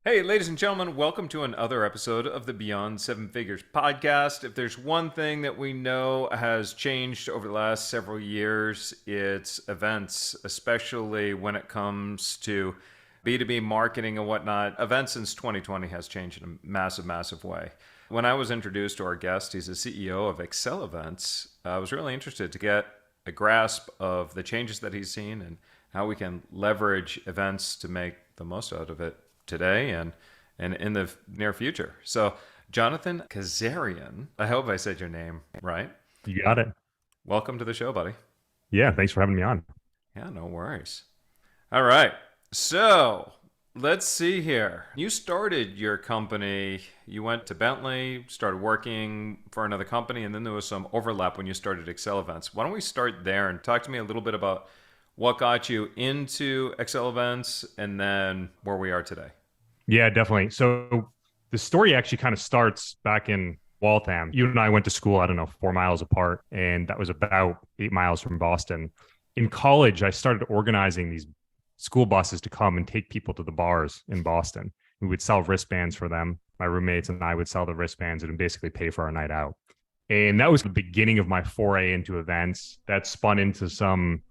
Hey, ladies and gentlemen, welcome to another episode of the Beyond Seven Figures podcast. If there's one thing that we know has changed over the last several years, it's events, especially when it comes to B2B marketing and whatnot. Events since 2020 has changed in a massive, massive way. When I was introduced to our guest, he's the CEO of Excel Events. I was really interested to get a grasp of the changes that he's seen and how we can leverage events to make the most out of it today and in the near future. So, Jonathan Kazarian, I hope I said your name right. You got it. Welcome to the show, buddy. Yeah, thanks for having me on. Yeah, no worries. All right. So, let's see here. You started your company, you went to Bentley, started working for another company, and then there was some overlap when you started Excel Events. Why don't we start there and talk to me a little bit about what got you into Excel Events and then where we are today? Yeah, definitely. So the story actually kind of starts back in Waltham. You and I went to school, I don't know, 4 miles apart, and that was about 8 miles from Boston. In college, I started organizing these school buses to come and take people to the bars in Boston. We would sell wristbands for them. My roommates and I would sell the wristbands and basically pay for our night out. And that was the beginning of my foray into events. That spun into some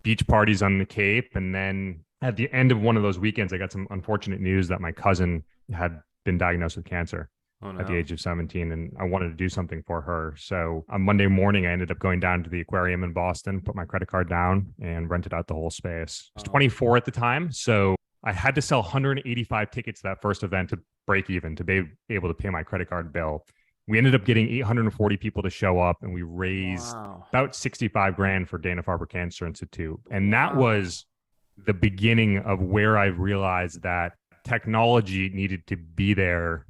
beach parties on the Cape. And then at the end of one of those weekends, I got some unfortunate news that my cousin had been diagnosed with cancer Oh, at the no. age of 17. And I wanted to do something for her. So on Monday morning, I ended up going down to the aquarium in Boston, put my credit card down, and rented out the whole space. I was Oh, 24 at the time. So I had to sell 185 tickets that first event to break even, to be able to pay my credit card bill. We ended up getting 840 people to show up, and we raised wow. about 65 grand for Dana-Farber Cancer Institute. And that Wow. was the beginning of where I realized that technology needed to be there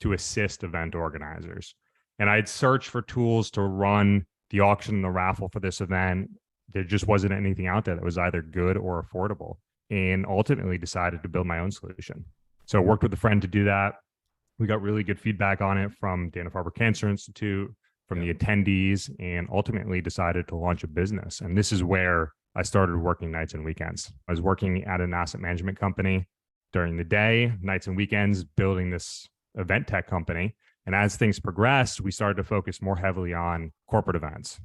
to assist event organizers. And I'd searched for tools to run the auction and the raffle for this event. There just wasn't anything out there that was either good or affordable. And ultimately decided to build my own solution. So I worked with a friend to do that. We got really good feedback on it from Dana-Farber Cancer Institute, from Yep. the attendees, and ultimately decided to launch a business. And this is where I started working nights and weekends. I was working at an asset management company during the day, nights and weekends, building this event tech company. And as things progressed, we started to focus more heavily on corporate events.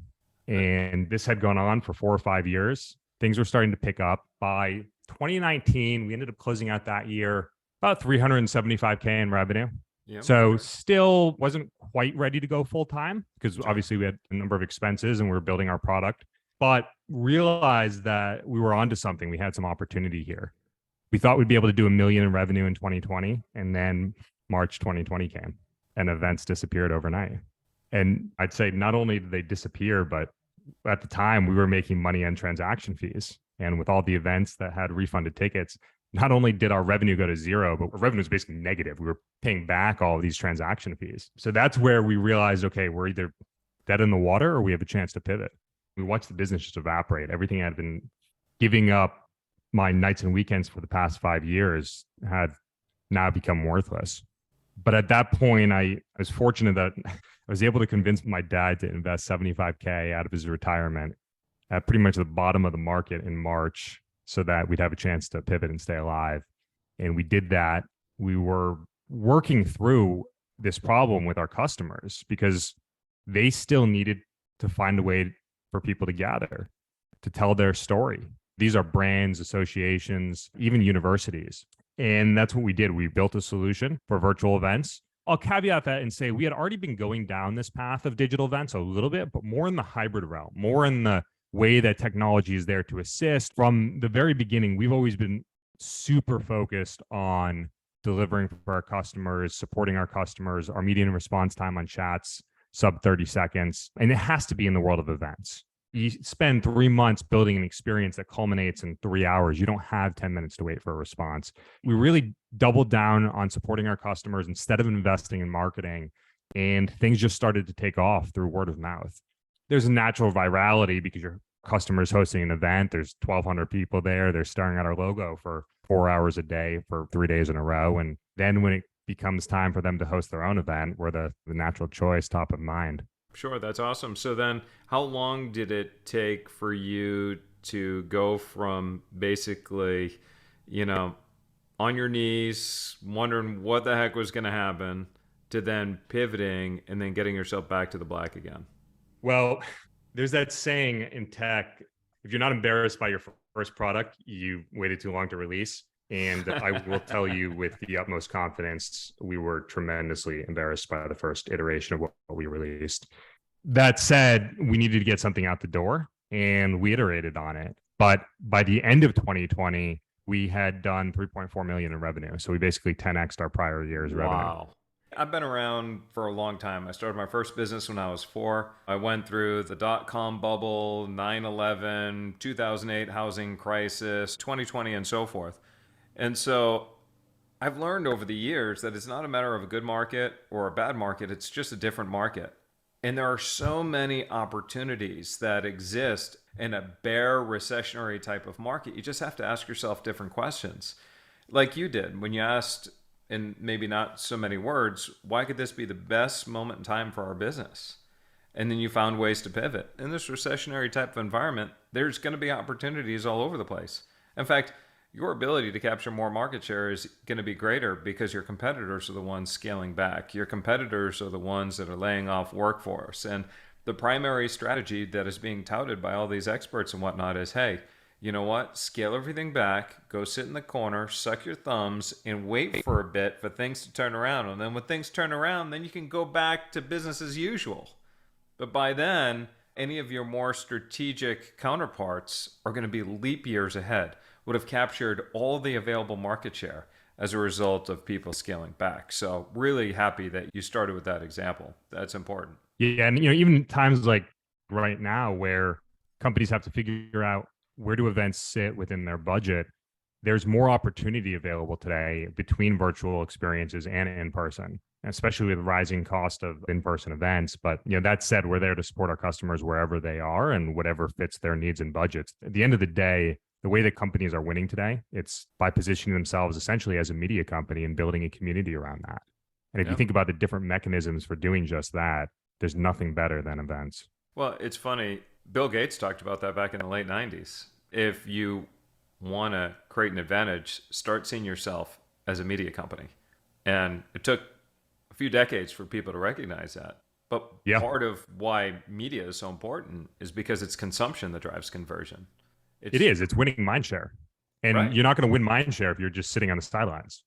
And this had gone on for 4 or 5 years. Things were starting to pick up. By 2019, we ended up closing out that year about 375K in revenue. Yep. So Okay. still wasn't quite ready to go full time because Sure. obviously we had a number of expenses and we were building our product, but realized that we were onto something. We had some opportunity here. We thought we'd be able to do 1 million in revenue in 2020, and then March 2020 came and events disappeared overnight. And I'd say not only did they disappear, but at the time we were making money on transaction fees. And with all the events that had refunded tickets, not only did our revenue go to zero, but our revenue was basically negative. We were paying back all of these transaction fees. So that's where we realized, okay, we're either dead in the water or we have a chance to pivot. We watched the business just evaporate. Everything I'd been giving up my nights and weekends for the past 5 years had now become worthless. But at that point, I was fortunate that I was able to convince my dad to invest 75K out of his retirement at pretty much the bottom of the market in March so that we'd have a chance to pivot and stay alive. And we did that. We were working through this problem with our customers because they still needed to find a way for people to gather, to tell their story. These are brands, associations, even universities. And that's what we did. We built a solution for virtual events. I'll caveat that and say we had already been going down this path of digital events a little bit, but more in the hybrid realm, more in the way that technology is there to assist. From the very beginning, we've always been super focused on delivering for our customers, supporting our customers, our median response time on chats, sub 30 seconds. And it has to be in the world of events. You spend 3 months building an experience that culminates in 3 hours. You don't have 10 minutes to wait for a response. We really doubled down on supporting our customers instead of investing in marketing, and things just started to take off through word of mouth. There's a natural virality because your customer's hosting an event. There's 1,200 people there. They're staring at our logo for 4 hours a day for 3 days in a row. And then when it becomes time for them to host their own event, we're the natural choice, top of mind. Sure. That's awesome. So then, how long did it take for you to go from basically, you know, on your knees, wondering what the heck was going to happen, to then pivoting and then getting yourself back to the black again? Well, there's that saying in tech, if you're not embarrassed by your first product, you waited too long to release. And I will tell you with the utmost confidence, we were tremendously embarrassed by the first iteration of what we released. That said, we needed to get something out the door and we iterated on it. But by the end of 2020, we had done 3.4 million in revenue. So we basically 10x'd our prior year's revenue. Wow. I've been around for a long time. I started my first business when I was 4. I went through the dot-com bubble, 9/11, 2008 housing crisis, 2020, and so forth. And so I've learned over the years that it's not a matter of a good market or a bad market. It's just a different market. And there are so many opportunities that exist in a bare recessionary type of market. You just have to ask yourself different questions. Like you did when you asked, in maybe not so many words, why could this be the best moment in time for our business? And then you found ways to pivot. In this recessionary type of environment, there's going to be opportunities all over the place. In fact, your ability to capture more market share is going to be greater because your competitors are the ones scaling back. Your competitors are the ones that are laying off workforce. And the primary strategy that is being touted by all these experts and whatnot is, hey, you know what? Scale everything back, go sit in the corner, suck your thumbs, and wait for a bit for things to turn around. And then when things turn around, then you can go back to business as usual. But by then, any of your more strategic counterparts are going to be leap years ahead, would have captured all the available market share as a result of people scaling back. So really happy that you started with that example. That's important. Yeah, and even times like right now where companies have to figure out where do events sit within their budget, there's more opportunity available today between virtual experiences and in person, especially with the rising cost of in-person events. But that said, we're there to support our customers wherever they are and whatever fits their needs and budgets. At the end of the day, the way that companies are winning today, it's by positioning themselves essentially as a media company and building a community around that. And if you think about the different mechanisms for doing just that, there's nothing better than events. Well, it's funny. Bill Gates talked about that back in the late 90s. If you want to create an advantage, start seeing yourself as a media company. And it took a few decades for people to recognize that. But part of why media is so important is because it's consumption that drives conversion. It's winning mind share. And you're not going to win mind share if you're just sitting on the sidelines.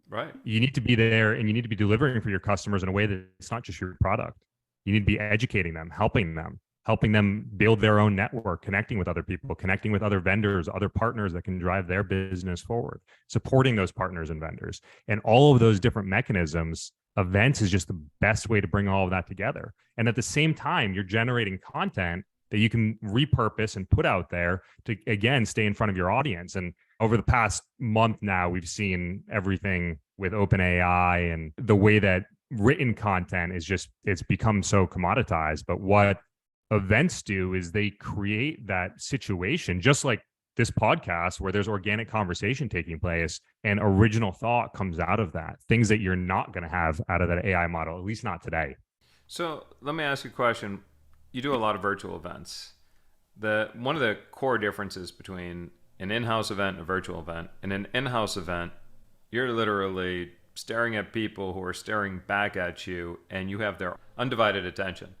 Right. You need to be there and you need to be delivering for your customers in a way that it's not just your product. You need to be educating them, helping them build their own network, connecting with other people, connecting with other vendors, other partners that can drive their business forward, supporting those partners and vendors. And all of those different mechanisms, events is just the best way to bring all of that together. And at the same time, you're generating content that you can repurpose and put out there to, again, stay in front of your audience. And over the past month now, we've seen everything with OpenAI and the way that written content is just, it's become so commoditized. But what events do is they create that situation, just like this podcast, where there's organic conversation taking place and original thought comes out of that, things that you're not going to have out of that AI model, at least not today. So let me ask you a question. You do a lot of virtual events. One of the core differences between an in-house event and a virtual event, in an in-house event, you're literally staring at people who are staring back at you and you have their undivided attention.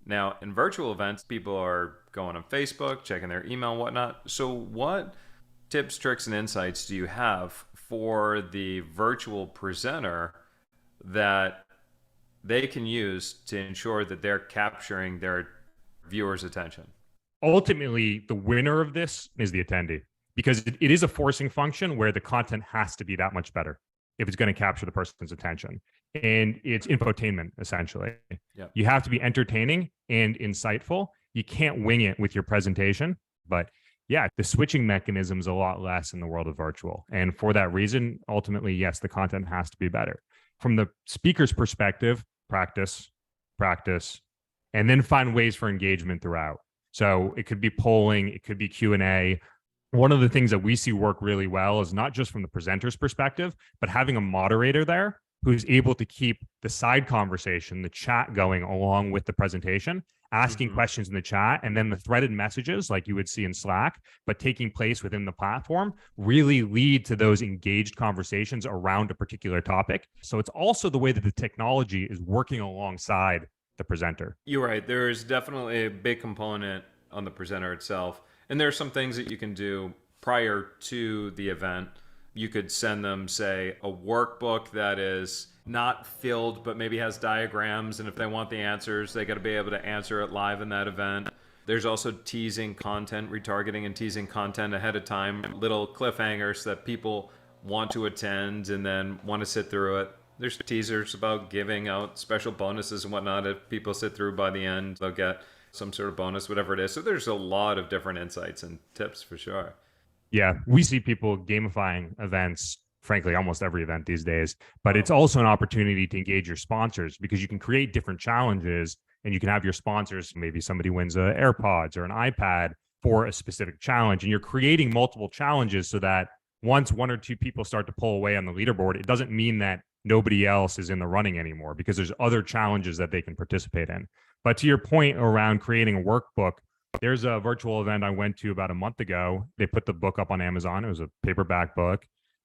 Now, in virtual events, people are going on Facebook, checking their email and whatnot. So what tips, tricks, and insights do you have for the virtual presenter that they can use to ensure that they're capturing their viewers' attention? Ultimately, the winner of this is the attendee, because it is a forcing function where the content has to be that much better if it's going to capture the person's attention. And it's infotainment, essentially. Yep. You have to be entertaining and insightful. You can't wing it with your presentation. But yeah, the switching mechanism is a lot less in the world of virtual. And for that reason, ultimately, yes, the content has to be better. From the speaker's perspective, practice, and then find ways for engagement throughout. So it could be polling, it could be Q&A. One of the things that we see work really well is not just from the presenter's perspective, but having a moderator there who's able to keep the side conversation, the chat going along with the presentation, asking questions in the chat, and then the threaded messages like you would see in Slack, but taking place within the platform really lead to those engaged conversations around a particular topic. So it's also the way that the technology is working alongside the presenter. You're right. There's definitely a big component on the presenter itself. And there are some things that you can do prior to the event. You could send them, say, a workbook that is not filled, but maybe has diagrams. And if they want the answers, they got to be able to answer it live in that event. There's also teasing content, retargeting and teasing content ahead of time, little cliffhangers that people want to attend and then want to sit through it. There's teasers about giving out special bonuses and whatnot. If people sit through by the end, they'll get some sort of bonus, whatever it is. So there's a lot of different insights and tips for sure. Yeah, we see people gamifying events, frankly, almost every event these days, but it's also an opportunity to engage your sponsors because you can create different challenges and you can have your sponsors, maybe somebody wins an AirPods or an iPad for a specific challenge, and you're creating multiple challenges so that once one or two people start to pull away on the leaderboard, it doesn't mean that nobody else is in the running anymore because there's other challenges that they can participate in. But to your point around creating a workbook, there's a virtual event I went to about a month ago. They put the book up on Amazon. It was a paperback book.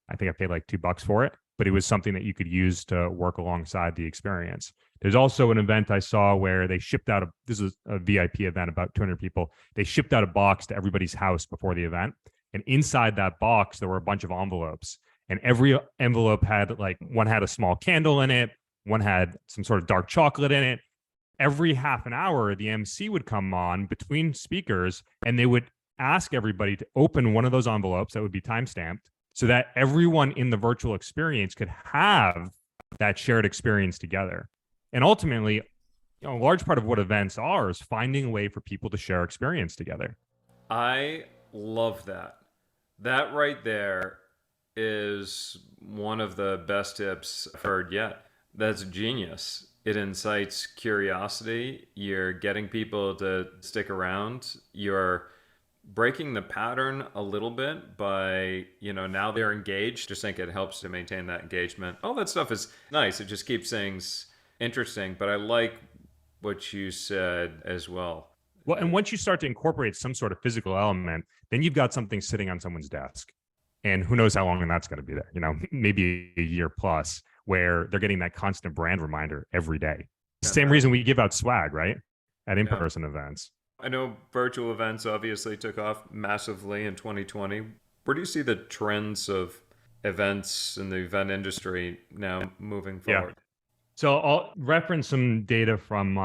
I think I paid like $2 for it, but it was something that you could use to work alongside the experience. There's also an event I saw where they shipped out this is a VIP event, about 200 people. They shipped out a box to everybody's house before the event. And inside that box, there were a bunch of envelopes. And every envelope had one had a small candle in it. One had some sort of dark chocolate in it. Every half an hour, the MC would come on between speakers and they would ask everybody to open one of those envelopes that would be time-stamped so that everyone in the virtual experience could have that shared experience together. And ultimately, a large part of what events are is finding a way for people to share experience together. I love that. That right there is one of the best tips I've heard yet. That's genius. It incites curiosity. You're getting people to stick around. You're breaking the pattern a little bit by, now they're engaged. Just think it helps to maintain that engagement. All that stuff is nice. It just keeps things interesting. But I like what you said as well. Well, and once you start to incorporate some sort of physical element, then you've got something sitting on someone's desk. And who knows how long that's going to be there, maybe a year plus, where they're getting that constant brand reminder every day. Same reason we give out swag, right? At in-person events. I know virtual events obviously took off massively in 2020. Where do you see the trends of events in the event industry now moving forward? Yeah. So I'll reference some data from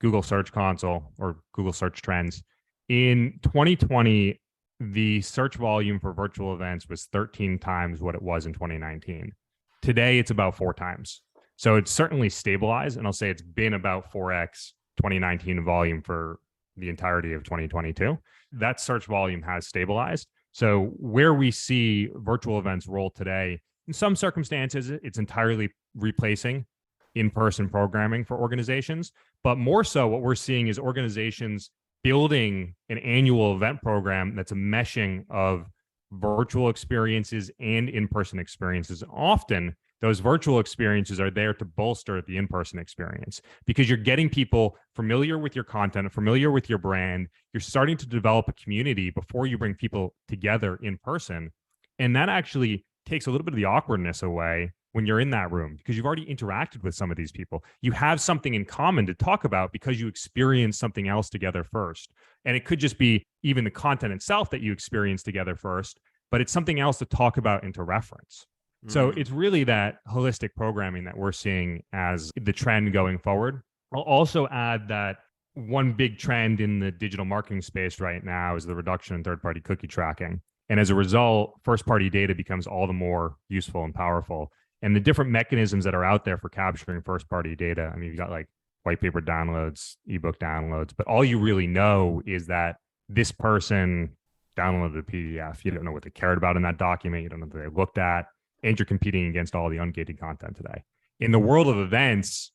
Google Search Console or Google Search Trends. In 2020, the search volume for virtual events was 13 times what it was in 2019. Today, it's about 4 times. So it's certainly stabilized. And I'll say it's been about 4x 2019 volume for the entirety of 2022. That search volume has stabilized. So where we see virtual events roll today, in some circumstances, it's entirely replacing in-person programming for organizations. But more so, what we're seeing is organizations building an annual event program that's a meshing of virtual experiences and in-person experiences. Often, those virtual experiences are there to bolster the in-person experience because you're getting people familiar with your content, familiar with your brand. You're starting to develop a community before you bring people together in person. And that actually takes a little bit of the awkwardness away when you're in that room because you've already interacted with some of these people. You have something in common to talk about because you experienced something else together first. And it could just be even the content itself that you experienced together first, but it's something else to talk about and to reference. So it's really that holistic programming that we're seeing as the trend going forward. I'll also add that one big trend in the digital marketing space right now is the reduction in third-party cookie tracking. And as a result, first-party data becomes all the more useful and powerful. And the different mechanisms that are out there for capturing first-party data, I mean, you've got like white paper downloads, ebook downloads, but all you really know is that this person downloaded a PDF. You don't know what they cared about in that document. You don't know what they looked at. And you're competing against all the ungated content today. In the world of events,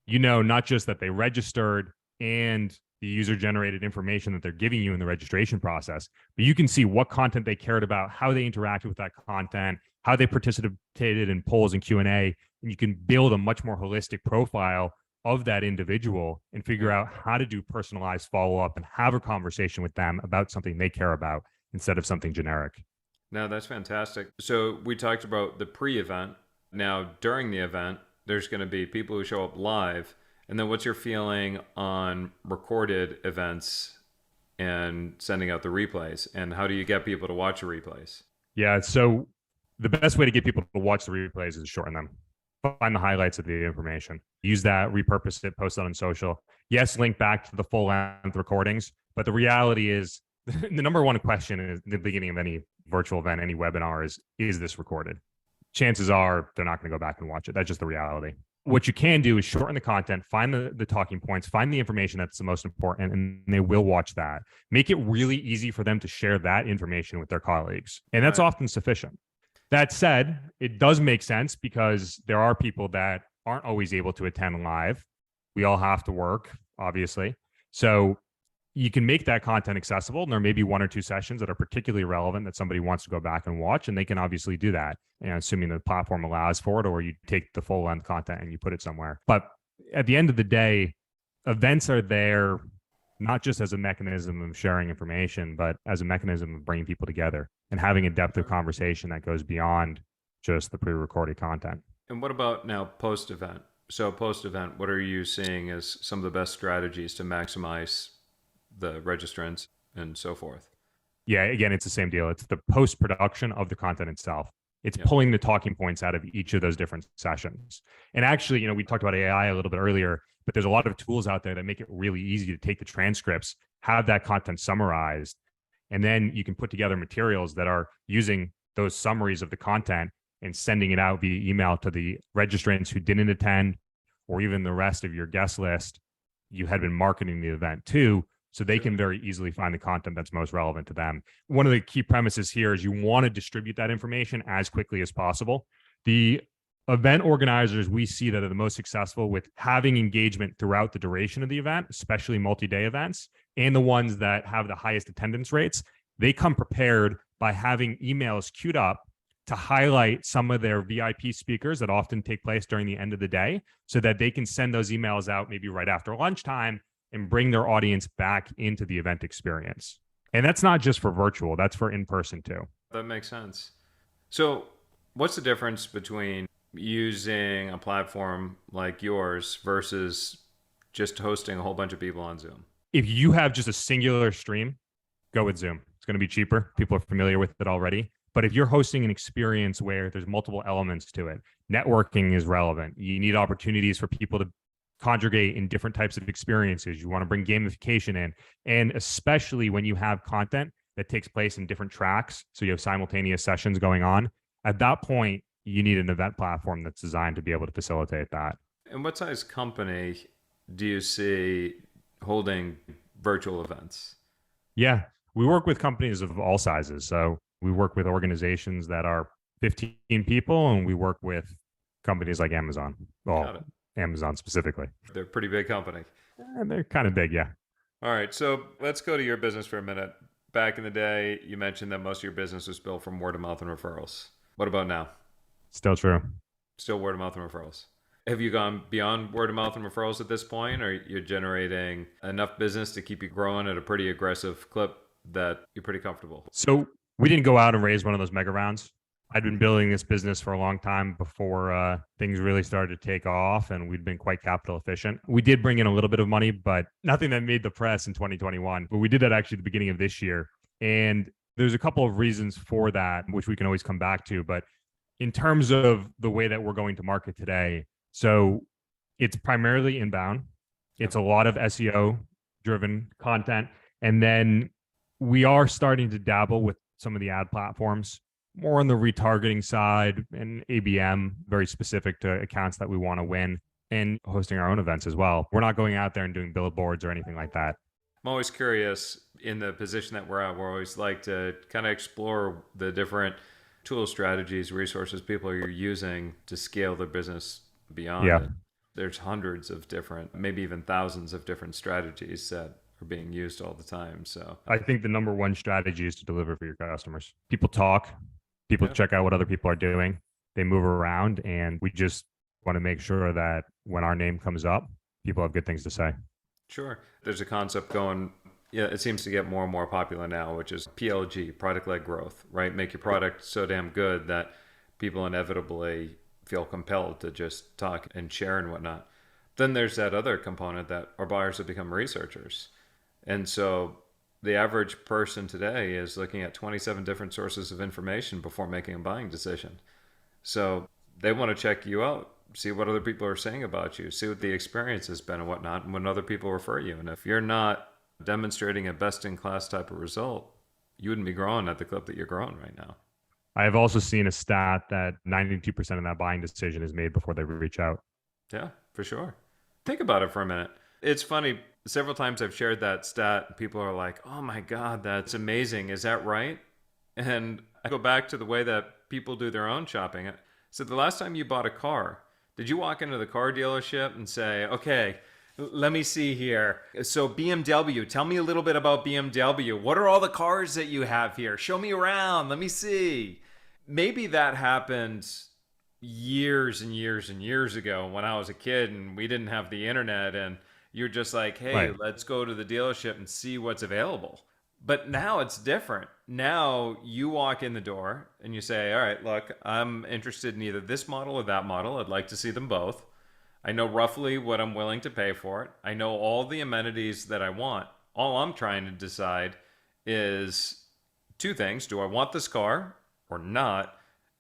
not just that they registered and the user-generated information that they're giving you in the registration process, but you can see what content they cared about, how they interacted with that content, how they participated in polls and Q&A, and you can build a much more holistic profile of that individual and figure out how to do personalized follow-up and have a conversation with them about something they care about instead of something generic. No, that's fantastic. So we talked about the pre-event. Now, during the event, there's going to be people who show up live. And then what's your feeling on recorded events and sending out the replays? And how do you get people to watch the replays? Yeah, so the best way to get people to watch the replays is to shorten them. Find the highlights of the information. Use that, repurpose it, post it on social. Yes, link back to the full length recordings. But the reality is the number one question at the beginning of any virtual event, any webinar is this recorded? Chances are they're not going to go back and watch it. That's just the reality. What you can do is shorten the content, find the talking points, find the information that's the most important, and they will watch that. Make it really easy for them to share that information with their colleagues. And that's often sufficient. That said, it does make sense because there are people that aren't always able to attend live. We all have to work, obviously. So you can make that content accessible, and there may be one or two sessions that are particularly relevant that somebody wants to go back and watch, and they can obviously do that, assuming the platform allows for it, or you take the full length content and you put it somewhere. But at the end of the day, events are there not just as a mechanism of sharing information, but as a mechanism of bringing people together and having a depth of conversation that goes beyond just the pre-recorded content. And what about now post-event? So post-event, what are you seeing as some of the best strategies to maximize the registrants and so forth? Yeah, again, it's the same deal. It's the post-production of the content itself. It's pulling the talking points out of each of those different sessions. And actually, we talked about AI a little bit earlier, but there's a lot of tools out there that make it really easy to take the transcripts, have that content summarized, and then you can put together materials that are using those summaries of the content and sending it out via email to the registrants who didn't attend, or even the rest of your guest list you had been marketing the event to, so they can very easily find the content that's most relevant to them. One of the key premises here is you want to distribute that information as quickly as possible. The event organizers we see that are the most successful with having engagement throughout the duration of the event, especially multi-day events, and the ones that have the highest attendance rates, they come prepared by having emails queued up to highlight some of their VIP speakers that often take place during the end of the day, so that they can send those emails out maybe right after lunchtime and bring their audience back into the event experience. And that's not just for virtual, that's for in-person too. That makes sense. So what's the difference between using a platform like yours versus just hosting a whole bunch of people on Zoom? If you have just a singular stream, go with Zoom. It's going to be cheaper. People are familiar with it already. But if you're hosting an experience where there's multiple elements to it, networking is relevant. You need opportunities for people to conjugate in different types of experiences. You want to bring gamification in. And especially when you have content that takes place in different tracks, so you have simultaneous sessions going on, at that point, you need an event platform that's designed to be able to facilitate that. And what size company do you see holding virtual events? Yeah, we work with companies of all sizes. So we work with organizations that are 15 people, and we work with companies like Amazon. Well, Amazon specifically. They're a pretty big company. And they're kind of big, yeah. All right, so let's go to your business for a minute. Back in the day, you mentioned that most of your business was built from word of mouth and referrals. What about now? Still true. Still word of mouth and referrals. Have you gone beyond word of mouth and referrals at this point, or you're generating enough business to keep you growing at a pretty aggressive clip that you're pretty comfortable? So we didn't go out and raise one of those mega rounds. I'd been building this business for a long time before things really started to take off, and we'd been quite capital efficient. We did bring in a little bit of money, but nothing that made the press in 2021. But we did that actually at the beginning of this year. And there's a couple of reasons for that, which we can always come back to. But in terms of the way that we're going to market today, so it's primarily inbound. It's a lot of SEO driven content. And then we are starting to dabble with some of the ad platforms, more on the retargeting side and ABM, very specific to accounts that we want to win, and hosting our own events as well. We're not going out there and doing billboards or anything like that. I'm always curious in the position that we're at. We always like to kind of explore the different tools, strategies, resources people are using to scale their business beyond it. There's hundreds of different, maybe even thousands of different strategies that are being used all the time. So I think the number one strategy is to deliver for your customers. People talk, people check out what other people are doing, they move around, and we just want to make sure that when our name comes up, people have good things to say. Sure. There's a concept going, yeah, it seems to get more and more popular now, which is PLG, product led growth, right? Make your product so damn good that people inevitably feel compelled to just talk and share and whatnot. Then there's that other component that our buyers have become researchers. And so the average person today is looking at 27 different sources of information before making a buying decision. So they want to check you out, see what other people are saying about you, see what the experience has been and whatnot, and when other people refer you. And if you're not demonstrating a best in class type of result, you wouldn't be growing at the clip that you're growing right now. I have also seen a stat that 92% of that buying decision is made before they reach out. Yeah, for sure. Think about it for a minute. It's funny, several times I've shared that stat, people are like, oh my God, that's amazing. Is that right? And I go back to the way that people do their own shopping. So the last time you bought a car, did you walk into the car dealership and say, okay, let me see here. So BMW, tell me a little bit about BMW. What are all the cars that you have here? Show me around. Let me see. Maybe that happened years and years and years ago when I was a kid and we didn't have the internet and you're just like, hey, Right. let's go to the dealership and see what's available. But now it's different. Now you walk in the door and you say, all right, look, I'm interested in either this model or that model. I'd like to see them both. I know roughly what I'm willing to pay for it. I know all the amenities that I want. All I'm trying to decide is two things. Do I want this car or not?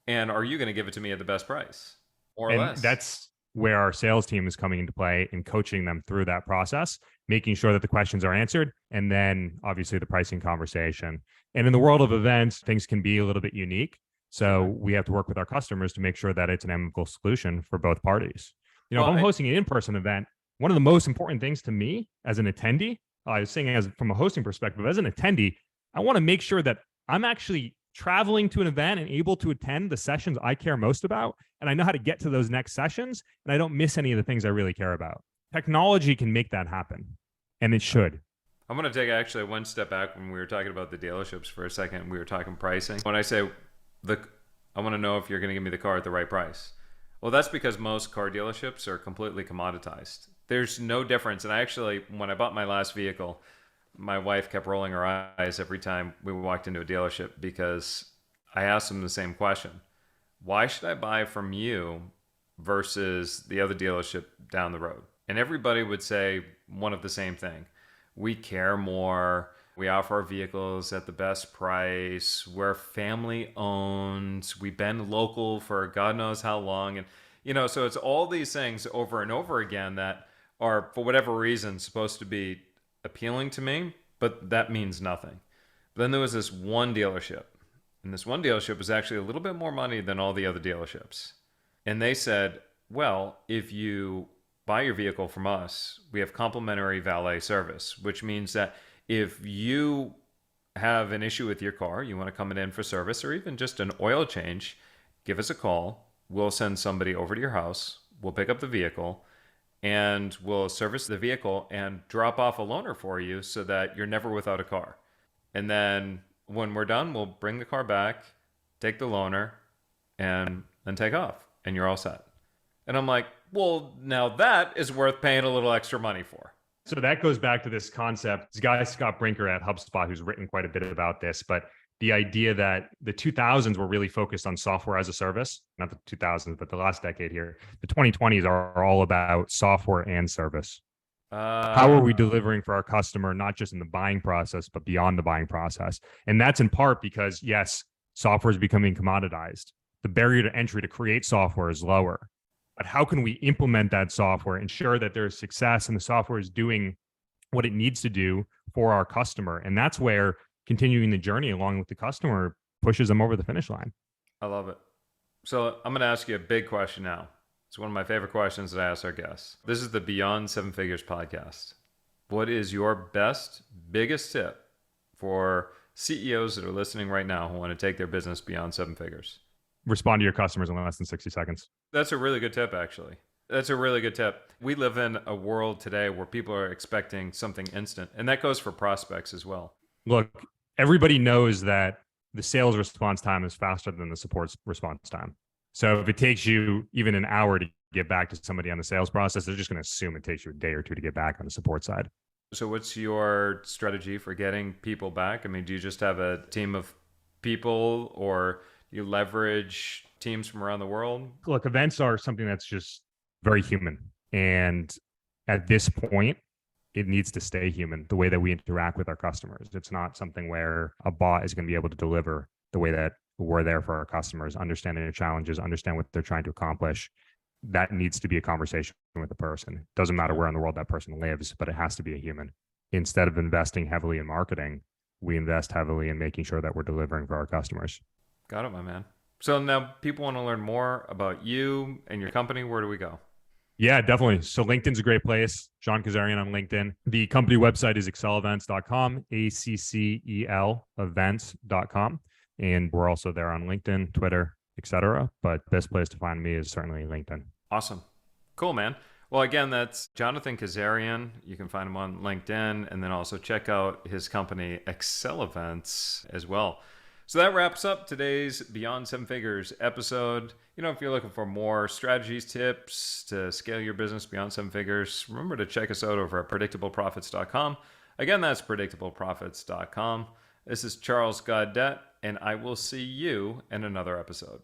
And are you going to give it to me at the best price or And less? that's where our sales team is coming into play in coaching them through that process, making sure that the questions are answered, and then obviously the pricing conversation. And in the world of events, things can be a little bit unique. So we have to work with our customers to make sure that it's an amicable solution for both parties. You know, Well, if I'm hosting an in-person event, one of the most important things to me as an attendee, I was saying as from a hosting perspective, as an attendee, I want to make sure that I'm actually traveling to an event and able to attend the sessions I care most about. And I know how to get to those next sessions and I don't miss any of the things I really care about. Technology can make that happen, and it should. I'm going to take actually one step back when we were talking about the dealerships for a second. We were talking pricing. When I say I want to know if you're going to give me the car at the right price. Well, that's because most car dealerships are completely commoditized. There's no difference. And I actually, when I bought my last vehicle, my wife kept rolling her eyes every time we walked into a dealership because I asked them the same question. Why should I buy from you versus the other dealership down the road? And everybody would say one of the same thing. We care more. We offer our vehicles at the best price. We're family owned. We've been local for God knows how long. And, you know, so it's all these things over and over again that are, for whatever reason, supposed to be appealing to me, but that means nothing. But then there was this one dealership, and this one dealership was actually a little bit more money than all the other dealerships. And they said, well, if you buy your vehicle from us, we have complimentary valet service, which means that if you have an issue with your car, you want to come in for service or even just an oil change, give us a call. We'll send somebody over to your house. We'll pick up the vehicle and we'll service the vehicle and drop off a loaner for you so that you're never without a car. And then when we're done, we'll bring the car back, take the loaner, and then take off, and you're all set. And I'm like, well, now that is worth paying a little extra money for. So that goes back to this concept. This guy, Scott Brinker at HubSpot, who's written quite a bit about this, but the idea that the 2000s were really focused on software as a service, not the 2000s, but the last decade here. The 2020s are all about software and service. How are we delivering for our customer, not just in the buying process, but beyond the buying process? And that's in part because, yes, software is becoming commoditized. The barrier to entry to create software is lower. But how can we implement that software, ensure that there's success and the software is doing what it needs to do for our customer? And that's where continuing the journey along with the customer pushes them over the finish line. I love it. So I'm going to ask you a big question now. It's one of my favorite questions that I ask our guests. This is the Beyond Seven Figures podcast. What is your best, biggest tip for CEOs that are listening right now who want to take their business beyond seven figures? Respond to your customers in less than 60 seconds. That's a really good tip, actually. That's a really good tip. We live in a world today where people are expecting something instant, and that goes for prospects as well. Look, everybody knows that the sales response time is faster than the support response time. So if it takes you even an hour to get back to somebody on the sales process, they're just going to assume it takes you a day or two to get back on the support side. So what's your strategy for getting people back? I mean, do you just have a team of people, or you leverage teams from around the world? Look, events are something that's just very human. And at this point, it needs to stay human, the way that we interact with our customers. It's not something where a bot is going to be able to deliver the way that we're there for our customers, understanding their challenges, understand what they're trying to accomplish. That needs to be a conversation with the person. It doesn't matter where in the world that person lives, but it has to be a human. Instead of investing heavily in marketing, we invest heavily in making sure that we're delivering for our customers. Got it, my man. So now people want to learn more about you and your company. Where do we go? Yeah, definitely. So LinkedIn's a great place. John Kazarian on LinkedIn. The company website is accelevents.com, ACCEL events.com. And we're also there on LinkedIn, Twitter, etc. But best place to find me is certainly LinkedIn. Awesome. Cool, man. Well, again, that's Jonathan Kazarian. You can find him on LinkedIn, and then also check out his company, Excel Events, as well. So that wraps up today's Beyond Seven Figures episode. If you're looking for more strategies, tips to scale your business beyond seven figures, remember to check us out over at predictableprofits.com. Again, that's predictableprofits.com. This is Charles Gaudet, and I will see you in another episode.